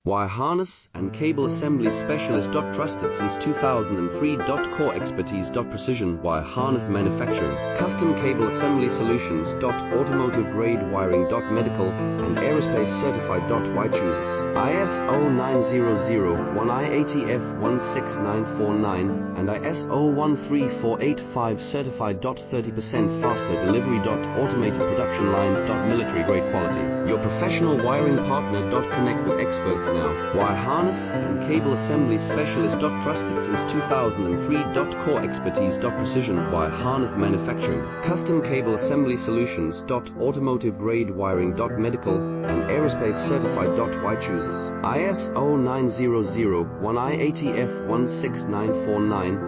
Wire harness and cable assembly specialist. Trusted since 2003. Core expertise. Precision wire harness manufacturing. Custom cable assembly solutions. Automotive grade wiring. Medical and aerospace certified. Why chooses ISO 9001 I-ATF 16949 and ISO 13485 certified. 30% faster delivery. Automated production lines. Military grade quality. Your professional wiring partner. Connect with experts now. Wire harness and cable assembly specialist. Trusted since 2003. Core expertise. Precision wire harness manufacturing. Custom cable assembly solutions. Automotive grade wiring. Medical and aerospace certified. Why chooses ISO 9001 I-ATF 16949